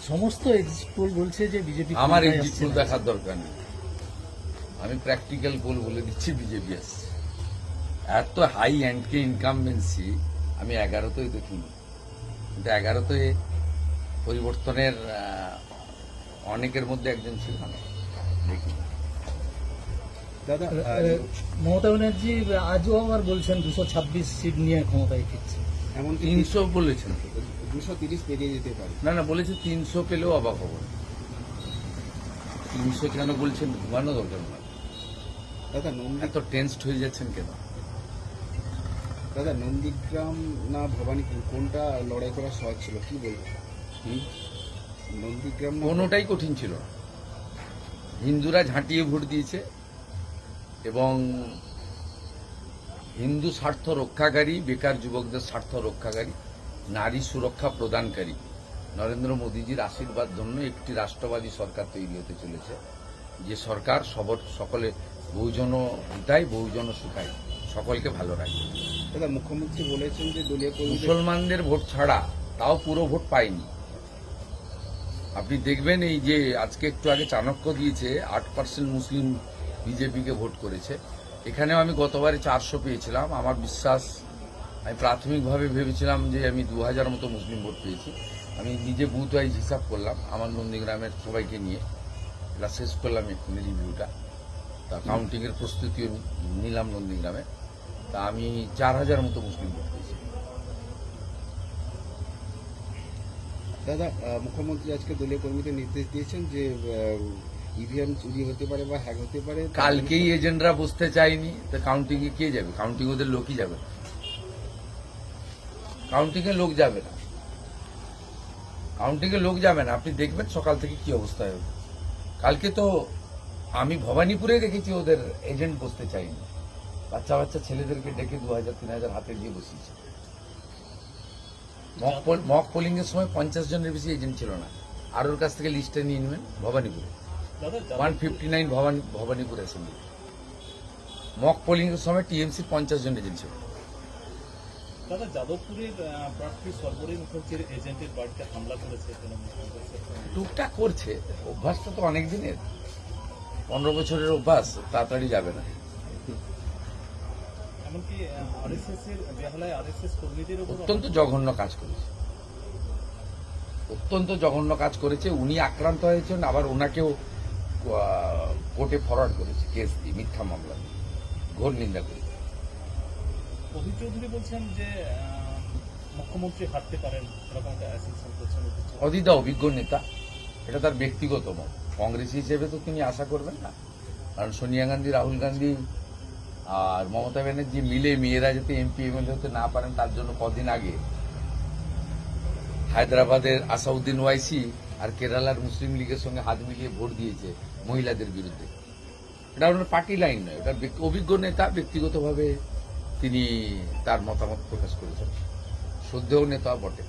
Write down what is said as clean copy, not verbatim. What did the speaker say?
সমস্ত exit pole বলছে যে বিজেপি আমার এক্সিট পোল দেখার দরকার নেই, আমি প্র্যাকটিক্যাল পোল বলে দিচ্ছি বিজেপি আসছে। এত হাই অ্যান্ডকে ইনকামবেন্সি আমি 11তেই দেখিনি, কিন্তু 11তে পরিবর্তনের অনেকের মধ্যে একজন ছিল না, দেখি। দাদা মমতা ব্যানার্জি আজও আবার বলছেন 226 সিট নিয়ে ক্ষমতায় ফিরছে। এমন 300 বলেছেন, 230 পেরিয়ে যেতে পারে। না বলেছে 300 পেলেও অবাক হব না। 300 কেন বলছেন, ঘুমানো দরকার না। দাদা এত টেন্সড হয়ে যাচ্ছেন কেন? দাদা নন্দীগ্রাম না ভবানীপুর কোনটা লড়াই করা সহজ ছিল, কি বলবো? নন্দীগ্রাম না কোনোটাই কঠিন ছিল না। হিন্দুরা ঝাঁটিয়ে ভোট দিয়েছে এবং হিন্দু স্বার্থ রক্ষাকারী, বেকার যুবকদের স্বার্থ রক্ষাকারী, নারী সুরক্ষা প্রদানকারী নরেন্দ্র মোদীজির আশীর্বাদ জন্য একটি রাষ্ট্রবাদী সরকার তৈরি হতে চলেছে, যে সরকার সকলে বহুজন হিতায় বহুজন সুখায় সকলকে ভালো রাখে। দাদা মুখ্যমন্ত্রী বলেছেন যে দলীয় কর্মীদের মুসলমানদের ভোট ছাড়া তাও পুরো ভোট পায়নি। আপনি দেখবেন এই যে আজকে একটু আগে চাণক্য দিয়েছে 8% মুসলিম বিজেপিকে ভোট করেছে। এখানেও আমি গতবারে 400 পেয়েছিলাম। আমার বিশ্বাস, আমি প্রাথমিকভাবে ভেবেছিলাম যে আমি 2000 মতো মুসলিম ভোট পেয়েছি। আমি নিজে বুথ ওয়াইজ হিসাব করলাম আমার নন্দীগ্রামের সবাইকে নিয়ে, এটা শেষ করলাম এক্ষুনি রিভিউটা। তা কাউন্টিংয়ের প্রস্তুতিও নিলাম নন্দীগ্রামে। তা আমি 4000 মতো মুসলিম ভোট পেয়েছি। দাদা মুখ্যমন্ত্রী আজকে দলীয় কর্মীদের নির্দেশ দিয়েছেন যে ইভিএম চুরি হতে পারে বা হ্যাক হতে পারে। কালকেই এজেন্টরা বসতে চায়নি, তো কাউন্টিংয়ে কে যাবে? কাউন্টিং ওদের লোকই যাবে না, কাউন্টিংয়ে লোক যাবে না, কাউন্টিংয়ে লোক যাবে না। আপনি দেখবেন সকাল থেকে কি অবস্থা হবে। কালকে তো আমি ভবানীপুরে দেখেছি ওদের এজেন্ট বসতে চাইনি, বাচ্চা বাচ্চা ছেলেদেরকে ডেকে 2000-3000 হাতে দিয়ে বসিয়েছে। মক পোলিং এর সময় 50 জনের বেশি এজেন্ট ছিল না। আর ওর কাছ থেকে লিস্টে নিয়ে নেবেন ভবানীপুরে 159 ভবানীপুর অ্যাসেম্বলি। মক পোলিং এর সময় টিএমসির 50 জন এজেন্ট ছিল। দাদা যাদবপুরের প্রার্থী সর্বরী মুখার্জির এজেন্টের বাড়িতে হামলা করেছে টুকটাক করছে, অভ্যাসটা তো অনেক দিনের, 15 বছরের অভ্যাস, তাড়াতাড়ি যাবে না। এমনকি আরএসএস এর বেহালায় আরএসএস কর্মীদের উপর অত্যন্ত জঘন্য কাজ করেছে, অত্যন্ত জঘন্য কাজ করেছে। উনি আক্রান্ত হয়েছেন, আবার ওনাকেও কোর্টে ফরওয়ার্ড করেছে কেস দিয়ে, মিথ্যা মামলা দিয়ে, ঘোর নিন্দা করেছে। অধীর চৌধুরী বলছেন যে মুখ্যমন্ত্রী হারতে পারেন, এরকম একটা অ্যাসেম্পশন করছেন। অধীরদা অভিজ্ঞ নেতা, এটা তার ব্যক্তিগত মত। কংগ্রেস হিসেবে তো তিনি আশা করবেন না, কারণ সোনিয়া গান্ধী, রাহুল গান্ধী আর মমতা ব্যানার্জি মিলে মেয়েরা যাতে এমপি এমএলএ হতে না পারেন তার জন্য কদিন আগে হায়দ্রাবাদের আসাউদ্দিন ওয়াইসি আর কেরালার মুসলিম লীগের সঙ্গে হাত মিলিয়ে ভোট দিয়েছে মহিলাদের বিরুদ্ধে। এটা ওনার পার্টি লাইন নয়, এটা অভিজ্ঞ নেতা, ব্যক্তিগতভাবে তিনি তার মতামত প্রকাশ করেছেন, শ্রদ্ধেয় নেতা বটে।